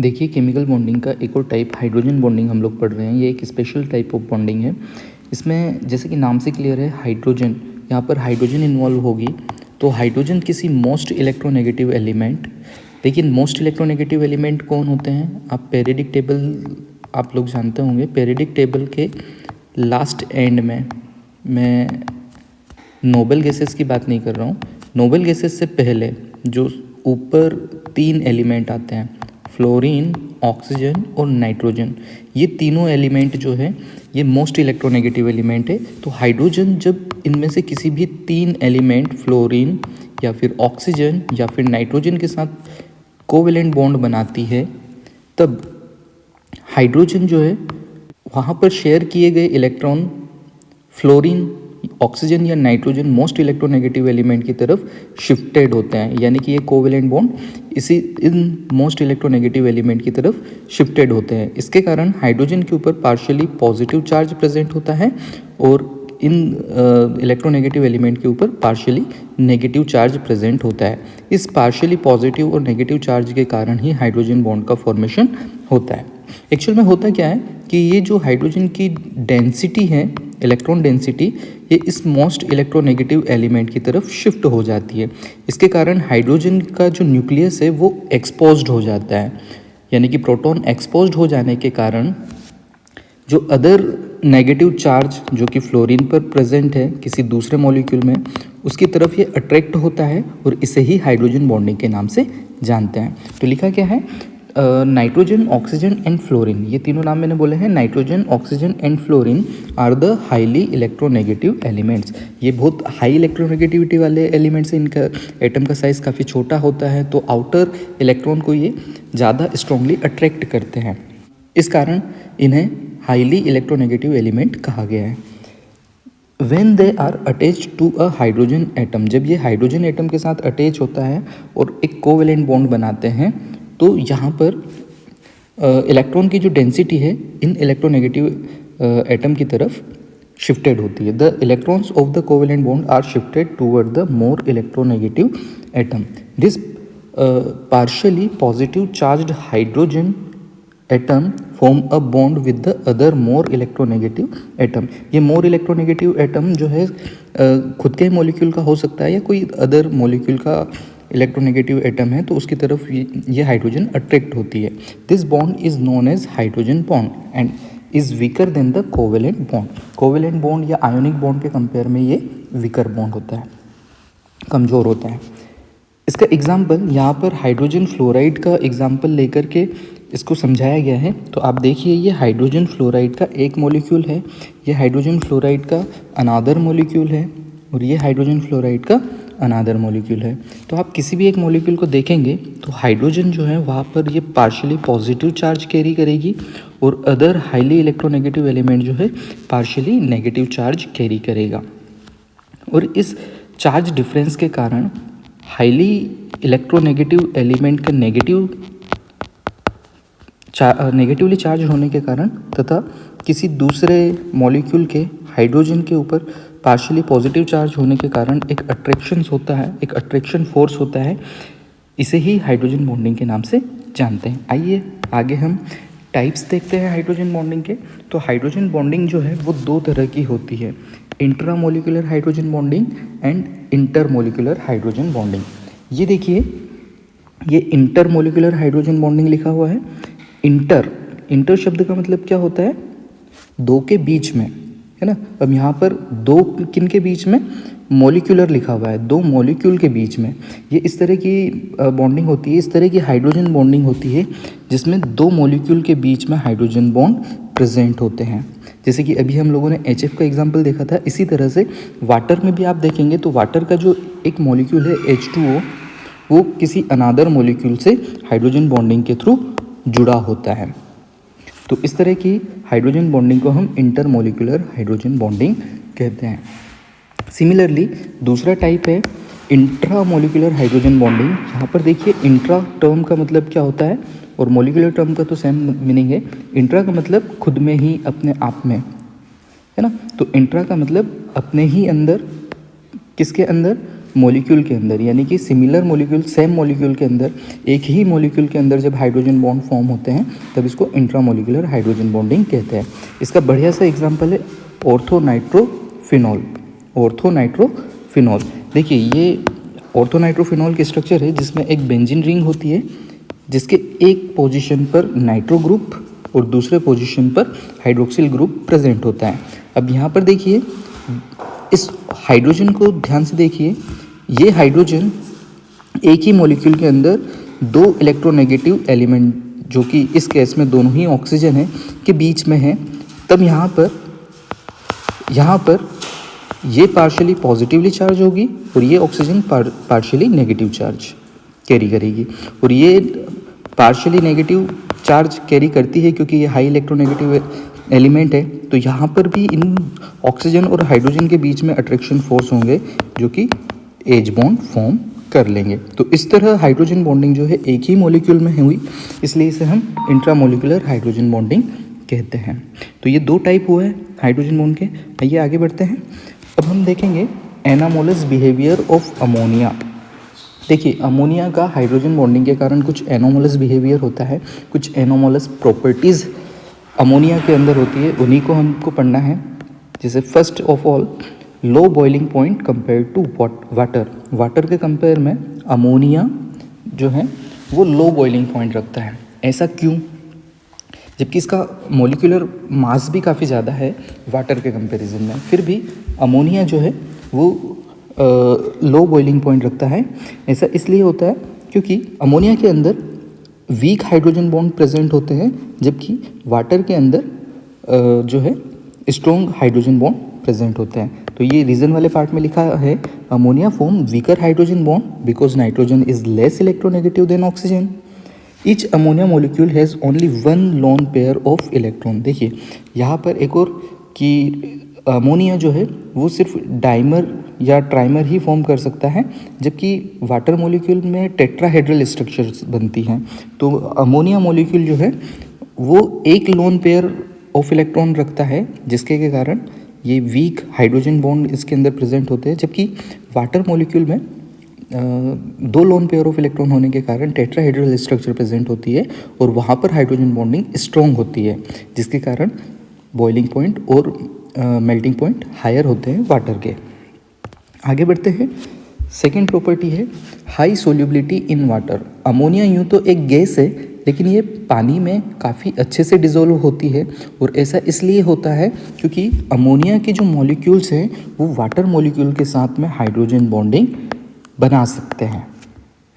देखिए chemical bonding का एक और टाइप हाइड्रोजन बॉन्डिंग हम लोग पढ़ रहे हैं। ये एक स्पेशल टाइप ऑफ बॉन्डिंग है। इसमें जैसे कि नाम से क्लियर है हाइड्रोजन, यहाँ पर हाइड्रोजन इन्वॉल्व होगी। तो हाइड्रोजन किसी मोस्ट इलेक्ट्रोनेगेटिव एलिमेंट, लेकिन मोस्ट इलेक्ट्रोनेगेटिव एलिमेंट कौन होते हैं? आप पेरियोडिक टेबल आप लोग जानते होंगे। पेरियोडिक टेबल के लास्ट एंड में, मैं नोबल गैसेस की बात नहीं कर रहा हूँ, नोबल गैसेस से पहले जो ऊपर 3 एलिमेंट आते हैं, फ्लोरीन, ऑक्सीजन और नाइट्रोजन, ये तीनों एलिमेंट जो है ये मोस्ट इलेक्ट्रोनेगेटिव एलिमेंट है। तो हाइड्रोजन जब इनमें से किसी भी 3 एलिमेंट फ्लोरीन या फिर ऑक्सीजन या फिर नाइट्रोजन के साथ कोवेलेंट बॉन्ड बनाती है, तब हाइड्रोजन जो है वहाँ पर शेयर किए गए इलेक्ट्रॉन फ्लोरीन, ऑक्सीजन या नाइट्रोजन मोस्ट इलेक्ट्रोनेगेटिव एलिमेंट की तरफ शिफ्टेड होते हैं, यानी कि ये covalent bond in most electronegative element की तरफ शिफ्टेड होते हैं। इसके कारण हाइड्रोजन के ऊपर पार्शियली पॉजिटिव चार्ज प्रेजेंट होता है और इन इलेक्ट्रोनेगेटिव एलिमेंट के ऊपर पार्शियली नेगेटिव चार्ज प्रेजेंट होता है। इस पार्शियली पॉजिटिव और नेगेटिव चार्ज के कारण ही हाइड्रोजन बॉन्ड का फॉर्मेशन होता है। एक्चुअल में होता क्या है कि ये जो हाइड्रोजन की डेंसिटी है, इलेक्ट्रॉन डेंसिटी, ये इस मोस्ट इलेक्ट्रोनेगेटिव एलिमेंट की तरफ शिफ्ट हो जाती है। इसके कारण हाइड्रोजन का जो न्यूक्लियस है वो एक्सपोज्ड हो जाता है, यानी कि प्रोटॉन एक्सपोज्ड हो जाने के कारण जो अदर नेगेटिव चार्ज जो कि फ्लोरीन पर प्रेजेंट है किसी दूसरे मॉलिक्यूल में, उसकी तरफ ये अट्रैक्ट होता है और इसे ही हाइड्रोजन बॉन्डिंग के नाम से जानते हैं। तो लिखा क्या है? नाइट्रोजन, ऑक्सीजन एंड फ्लोरीन, ये तीनों नाम मैंने बोले हैं। Nitrogen, oxygen and fluorine are the highly electronegative elements. ये बहुत हाई इलेक्ट्रोनेगेटिविटी वाले एलिमेंट्स हैं। इनका एटम का साइज़ काफ़ी छोटा होता है, तो आउटर इलेक्ट्रॉन को ये ज़्यादा स्ट्रांगली अट्रैक्ट करते हैं। इस कारण इन्हें हाईली इलेक्ट्रोनेगेटिव एलिमेंट कहा गया है। When they are attached to a hydrogen atom, जब ये हाइड्रोजन एटम के साथ अटैच होता है और एक कोवेलेंट बॉन्ड बनाते हैं, तो यहाँ पर इलेक्ट्रॉन की जो डेंसिटी है इन इलेक्ट्रोनेगेटिव एटम की तरफ शिफ्टेड होती है। The electrons of the covalent bond are shifted toward the more electronegative atom. This partially positive charged hydrogen atom form a bond with the other more electronegative atom. ये more electronegative atom जो है खुद के molecule का हो सकता है या कोई अदर मॉलिक्यूल का इलेक्ट्रोनेगेटिव एटम है, तो उसकी तरफ ये हाइड्रोजन अट्रैक्ट होती है। This bond is known as hydrogen bond and is weaker than the covalent bond. Covalent bond या आयोनिक बॉन्ड के कंपेयर में ये वीकर बॉन्ड होता है, कमज़ोर होता है। इसका एग्जाम्पल यहाँ पर हाइड्रोजन फ्लोराइड का एग्जाम्पल लेकर के इसको समझाया गया है। तो आप देखिए, ये हाइड्रोजन फ्लोराइड का एक मॉलिक्यूल है, ये हाइड्रोजन फ्लोराइड का अनादर मॉलिक्यूल है और ये हाइड्रोजन फ्लोराइड का अनादर मॉलिक्यूल है। तो आप किसी भी एक मॉलिक्यूल को देखेंगे तो हाइड्रोजन जो है वहाँ पर ये पार्शियली पॉजिटिव चार्ज कैरी करेगी और अदर हाईली इलेक्ट्रोनेगेटिव एलिमेंट जो है पार्शियली नेगेटिव चार्ज कैरी करेगा। और इस चार्ज डिफरेंस के कारण हाईली इलेक्ट्रोनेगेटिव एलिमेंट का नेगेटिवली चार्ज होने के कारण तथा किसी दूसरे मॉलिक्यूल के हाइड्रोजन के ऊपर पार्शियली पॉजिटिव चार्ज होने के कारण एक अट्रैक्शन होता है, एक अट्रैक्शन फोर्स होता है। इसे ही हाइड्रोजन बॉन्डिंग के नाम से जानते हैं। आइए आगे हम टाइप्स देखते हैं हाइड्रोजन बॉन्डिंग के। तो हाइड्रोजन बॉन्डिंग जो है वो 2 तरह की होती है, intramolecular hydrogen bonding and intermolecular hydrogen bonding. ये देखिए, ये इंटरमोलिकुलर हाइड्रोजन बॉन्डिंग लिखा हुआ है। इंटर शब्द का मतलब क्या होता है? 2 के बीच में, है ना। अब यहाँ पर 2 किन के बीच में? मॉलिक्यूलर लिखा हुआ है, 2 मॉलिक्यूल के बीच में ये इस तरह की बॉन्डिंग होती है। इस तरह की हाइड्रोजन बॉन्डिंग होती है जिसमें 2 मॉलिक्यूल के बीच में हाइड्रोजन बॉन्ड प्रेजेंट होते हैं। जैसे कि अभी हम लोगों ने HF का एग्जाम्पल देखा था, इसी तरह से वाटर में भी आप देखेंगे तो वाटर का जो एक मॉलिक्यूल है H2O, वो किसी अनादर मॉलिक्यूल से हाइड्रोजन बॉन्डिंग के थ्रू जुड़ा होता है। तो इस तरह की हाइड्रोजन बॉन्डिंग को हम इंटरमोलिकुलर हाइड्रोजन बॉन्डिंग कहते हैं। सिमिलरली दूसरा टाइप है इंट्रामोलिकुलर हाइड्रोजन बॉन्डिंग। यहाँ पर देखिए, इंट्रा टर्म का मतलब क्या होता है और मोलिकुलर टर्म का तो सेम मीनिंग है। इंट्रा का मतलब खुद में ही, अपने आप में, है ना। तो इंट्रा का मतलब अपने ही अंदर, किसके अंदर? मॉलिक्यूल के अंदर, यानी कि सिमिलर मॉलिक्यूल सेम मॉलिक्यूल के अंदर, एक ही मॉलिक्यूल के अंदर जब हाइड्रोजन बॉन्ड फॉर्म होते हैं तब इसको इंट्रामोलिकुलर हाइड्रोजन बॉन्डिंग कहते हैं। इसका बढ़िया सा एग्जांपल है ऑर्थोनाइट्रोफिनॉल। ऑर्थोनाइट्रोफिनॉल, देखिए ये ऑर्थोनाइट्रोफिनॉल की स्ट्रक्चर है जिसमें एक बेंजीन रिंग होती है जिसके एक पोजीशन पर नाइट्रो ग्रुप और दूसरे पोजीशन पर हाइड्रोक्सिल ग्रुप प्रेजेंट होता है। अब यहाँ पर देखिए इस हाइड्रोजन को ध्यान से देखिए, ये हाइड्रोजन एक ही मॉलिक्यूल के अंदर दो इलेक्ट्रोनेगेटिव एलिमेंट, जो कि इस केस में दोनों ही ऑक्सीजन है, के बीच में है। तब यहाँ पर ये पार्शियली पॉजिटिवली चार्ज होगी और ये oxygen partially negative charge carry करेगी, और ये पार्शियली नेगेटिव चार्ज कैरी करती है क्योंकि ये हाई इलेक्ट्रोनेगेटिव एलिमेंट है। तो यहाँ पर भी इन ऑक्सीजन और हाइड्रोजन के बीच में अट्रैक्शन फोर्स होंगे जो कि एज बॉन्ड फॉर्म कर लेंगे। तो इस तरह हाइड्रोजन बॉन्डिंग जो है एक ही मॉलिक्यूल में हुई, इसलिए इसे हम इंट्रामोलिकुलर हाइड्रोजन बॉन्डिंग कहते हैं। तो ये दो टाइप हुए हैं हाइड्रोजन बॉन्ड के। आइए आगे बढ़ते हैं। अब हम देखेंगे एनामोलस बिहेवियर ऑफ अमोनिया। देखिए अमोनिया का हाइड्रोजन बॉन्डिंग के कारण कुछ एनोमोलस बिहेवियर होता है, कुछ एनोमोलस प्रॉपर्टीज़ अमोनिया के अंदर होती है, उन्हीं को हमको पढ़ना है। जैसे first of all low boiling point compare to water. Water के कंपेयर में अमोनिया जो है वो लो बॉइलिंग पॉइंट रखता है। ऐसा क्यों? जबकि इसका मॉलिक्यूलर मास भी काफ़ी ज़्यादा है वाटर के कंपैरिजन में, फिर भी अमोनिया जो है वो लो बॉइलिंग पॉइंट रखता है। ऐसा इसलिए होता है क्योंकि अमोनिया के अंदर वीक हाइड्रोजन बॉन्ड प्रेजेंट होते हैं, जबकि वाटर के अंदर जो है स्ट्रॉन्ग हाइड्रोजन बॉन्ड प्रेजेंट होते हैं। तो ये रीज़न वाले पार्ट में लिखा है ammonia form weaker hydrogen bond because nitrogen is less electronegative than oxygen. Each ammonia molecule has only one lone pair of electron. देखिए यहाँ पर एक और कि अमोनिया जो है वो सिर्फ डाइमर या ट्राइमर ही फॉर्म कर सकता है, जबकि वाटर मॉलिक्यूल में टेट्राहेड्रल स्ट्रक्चर्स बनती हैं। तो अमोनिया मॉलिक्यूल जो है वो एक लोन पेयर ऑफ इलेक्ट्रॉन रखता है, जिसके के कारण ये वीक हाइड्रोजन बॉन्ड इसके अंदर प्रेजेंट होते हैं, जबकि वाटर मॉलिक्यूल में दो लोन पेयर ऑफ इलेक्ट्रॉन होने के कारण टेट्राहेड्रल स्ट्रक्चर प्रेजेंट होती है और वहाँ पर हाइड्रोजन बॉन्डिंग स्ट्रॉन्ग होती है, जिसके कारण बॉइलिंग पॉइंट और मेल्टिंग पॉइंट हायर होते हैं वाटर के। आगे बढ़ते हैं। सेकेंड प्रॉपर्टी है high solubility in water. Ammonia यूँ तो एक गैस है, लेकिन ये पानी में काफ़ी अच्छे से डिज़ोल्व होती है, और ऐसा इसलिए होता है क्योंकि अमोनिया के जो मॉलिक्यूल्स हैं वो वाटर मॉलिक्यूल के साथ में हाइड्रोजन बॉन्डिंग बना सकते हैं,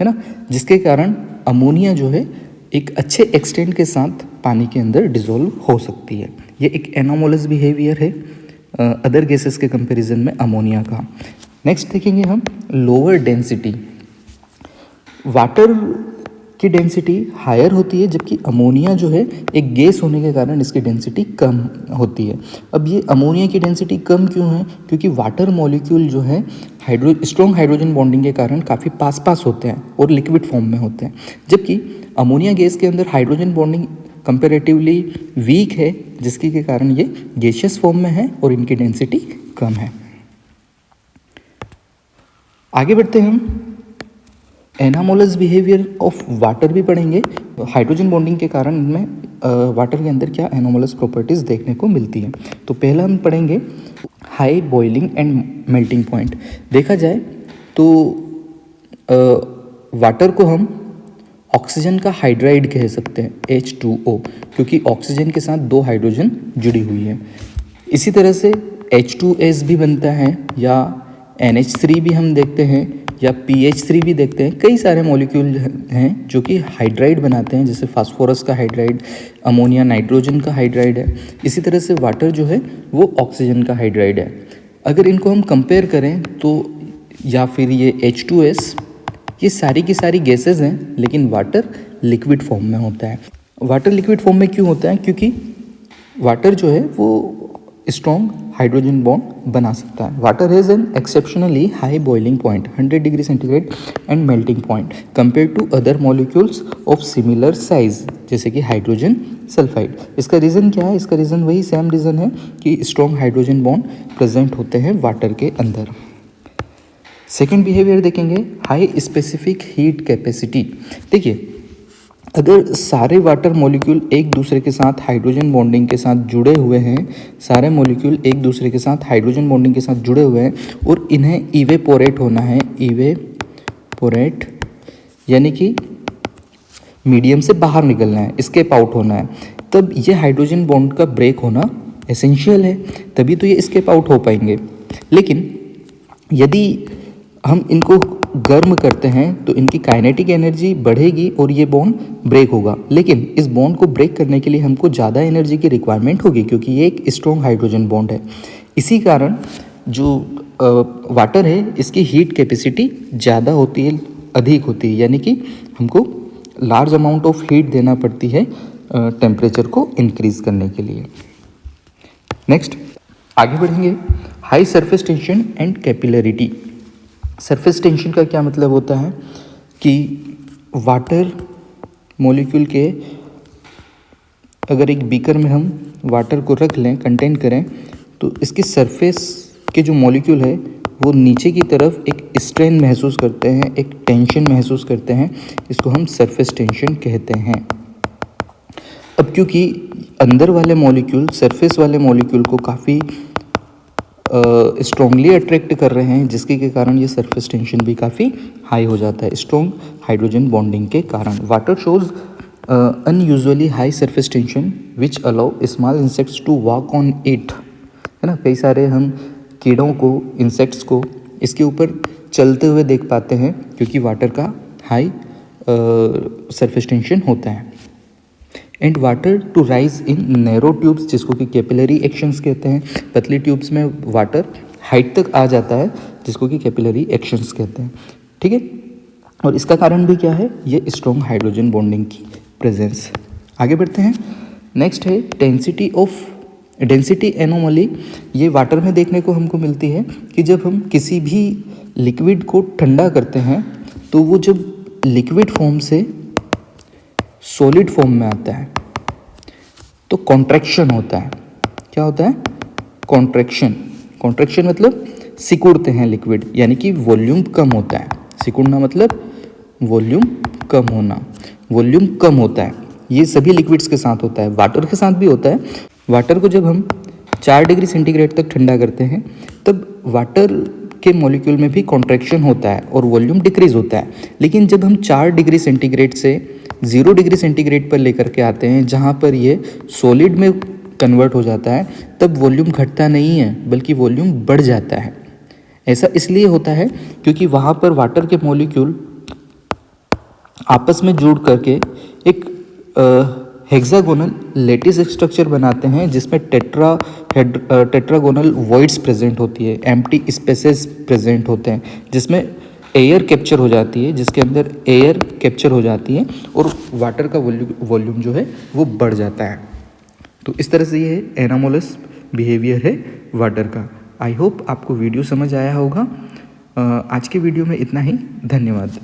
है ना, जिसके कारण अमोनिया जो है एक अच्छे एक्सटेंट के साथ पानी के अंदर डिज़ोल्व हो सकती है। ये एक एनोमोलस बिहेवियर है अदर गैसेस के कंपैरिजन में अमोनिया का। नेक्स्ट देखेंगे हम लोअर डेंसिटी। वाटर की डेंसिटी हायर होती है, जबकि अमोनिया जो है एक गैस होने के कारण इसकी डेंसिटी कम होती है। अब ये अमोनिया की डेंसिटी कम क्यों है? क्योंकि वाटर मॉलिक्यूल जो है स्ट्रॉन्ग हाइड्रोजन बॉन्डिंग के कारण काफ़ी पास होते हैं और लिक्विड फॉर्म में होते हैं, जबकि अमोनिया गैस के अंदर हाइड्रोजन बॉन्डिंग कंपैरेटिवली वीक है, जिसके के कारण ये गैसियस फॉर्म में है और इनकी डेंसिटी कम है। आगे बढ़ते हैं हम एनामोलस बिहेवियर ऑफ वाटर भी पढ़ेंगे। हाइड्रोजन बॉन्डिंग के कारण इनमें वाटर के अंदर क्या एनामोलस प्रॉपर्टीज़ देखने को मिलती हैं। तो पहला हम पढ़ेंगे high boiling and melting point. देखा जाए तो वाटर को हम ऑक्सीजन का हाइड्राइड कह सकते हैं H2O, क्योंकि ऑक्सीजन के साथ दो हाइड्रोजन जुड़ी हुई है। इसी तरह से H2S भी बनता है, या NH3 भी हम देखते हैं, या PH3 भी देखते हैं। कई सारे मॉलिक्यूल हैं जो कि हाइड्राइड बनाते हैं, जैसे फास्फोरस का हाइड्राइड, अमोनिया नाइट्रोजन का हाइड्राइड है। इसी तरह से वाटर जो है वो ऑक्सीजन का हाइड्राइड है। अगर इनको हम कंपेयर करें तो या फिर ये H2S, ये सारी की सारी गैसेस हैं, लेकिन वाटर लिक्विड फॉर्म में होता है। वाटर लिक्विड फॉर्म में क्यों होता है? क्योंकि वाटर जो है वो स्ट्रॉन्ग हाइड्रोजन बॉन्ड बना सकता है। Water has an exceptionally high boiling point 100 degree centigrade and melting point compare to other molecules of similar size, जैसे कि हाइड्रोजन सल्फाइड। इसका रीज़न क्या है? इसका रीज़न वही सेम रीज़न है कि स्ट्रॉन्ग हाइड्रोजन बॉन्ड प्रेजेंट होते हैं वाटर के अंदर। सेकेंड बिहेवियर देखेंगे हाई स्पेसिफिक हीट कैपेसिटी। देखिए, अगर सारे वाटर मॉलिक्यूल एक दूसरे के साथ हाइड्रोजन बॉन्डिंग के साथ जुड़े हुए हैं, सारे मॉलिक्यूल एक दूसरे के साथ हाइड्रोजन बॉन्डिंग के साथ जुड़े हुए हैं और इन्हें इवेपोरेट होना है, इवेपोरेट यानी कि मीडियम से बाहर निकलना है, एस्केप आउट होना है, तब ये हाइड्रोजन बॉन्ड का ब्रेक होना एसेंशियल है, तभी तो ये एस्केप आउट हो पाएंगे। लेकिन यदि हम इनको गर्म करते हैं तो इनकी काइनेटिक एनर्जी बढ़ेगी और ये बॉन्ड ब्रेक होगा। लेकिन इस बॉन्ड को ब्रेक करने के लिए हमको ज़्यादा एनर्जी की रिक्वायरमेंट होगी, क्योंकि ये एक स्ट्रॉन्ग हाइड्रोजन बॉन्ड है। इसी कारण जो वाटर है इसकी हीट कैपेसिटी ज़्यादा होती है, अधिक होती है, यानी कि हमको लार्ज अमाउंट ऑफ हीट देना पड़ती है टेम्परेचर को इंक्रीज करने के लिए। नेक्स्ट आगे बढ़ेंगे, high surface tension and capillarity. Surface tension का क्या मतलब होता है कि वाटर मॉलिक्यूल के, अगर एक बीकर में हम वाटर को रख लें, कंटेन करें, तो इसकी सरफेस के जो मॉलिक्यूल है वो नीचे की तरफ एक स्ट्रेन महसूस करते हैं, एक टेंशन महसूस करते हैं, इसको हम सरफेस टेंशन कहते हैं। अब क्योंकि अंदर वाले मॉलिक्यूल सरफेस वाले मॉलिक्यूल को काफ़ी स्ट्रॉन्गली अट्रैक्ट कर रहे हैं, जिसके के कारण ये सरफेस टेंशन भी काफ़ी हाई हो जाता है स्ट्रॉन्ग हाइड्रोजन बॉन्डिंग के कारण। Water shows unusually high surface tension which allow small insects to walk on it, है ना। कई सारे हम कीड़ों को, इंसेक्ट्स को इसके ऊपर चलते हुए देख पाते हैं, क्योंकि वाटर का हाई सरफेस टेंशन होता है। And water to rise in narrow tubes, जिसको कि कैपिलरी एक्शंस कहते हैं। पतली ट्यूब्स में वाटर हाइट तक आ जाता है, जिसको कि कैपिलरी एक्शंस कहते हैं, ठीक है। और इसका कारण भी क्या है, ये स्ट्रॉन्ग हाइड्रोजन बॉन्डिंग की प्रेजेंस। आगे बढ़ते हैं, नेक्स्ट है डेंसिटी एनोमली। ये वाटर में देखने को हमको मिलती है कि जब हम किसी भी लिक्विड को ठंडा करते हैं तो वो जब लिक्विड फॉर्म से सॉलिड फॉर्म में आता है तो कॉन्ट्रैक्शन होता है। क्या होता है, कॉन्ट्रैक्शन। कॉन्ट्रैक्शन मतलब सिकुड़ते हैं लिक्विड, यानी कि वॉल्यूम कम होता है। सिकुड़ना मतलब वॉल्यूम कम होना, वॉल्यूम कम होता है। ये सभी लिक्विड्स के साथ होता है, वाटर के साथ भी होता है। वाटर को जब हम 4 डिग्री सेंटीग्रेड तक ठंडा करते हैं तब वाटर के मॉलिक्यूल में भी कॉन्ट्रैक्शन होता है और वॉल्यूम डिक्रीज होता है। लेकिन जब हम 4 डिग्री सेंटीग्रेड से 0 डिग्री सेंटीग्रेड पर लेकर के आते हैं, जहाँ पर ये सॉलिड में कन्वर्ट हो जाता है, तब वॉल्यूम घटता नहीं है बल्कि वॉल्यूम बढ़ जाता है। ऐसा इसलिए होता है क्योंकि वहाँ पर वाटर के मॉलिक्यूल आपस में जुड़ करके एक हेक्सागोनल लेटिस स्ट्रक्चर बनाते हैं, जिसमें टेट्रागोनल वॉइड्स प्रेजेंट होती है, एम्प्टी स्पेसेस प्रेजेंट होते हैं, जिसमें एयर कैप्चर हो जाती है, जिसके अंदर एयर कैप्चर हो जाती है और वाटर का वॉल्यूम जो है वो बढ़ जाता है। तो इस तरह से ये एनामोलस बिहेवियर है वाटर का। आई होप आपको वीडियो समझ आया होगा। आज के वीडियो में इतना ही। धन्यवाद।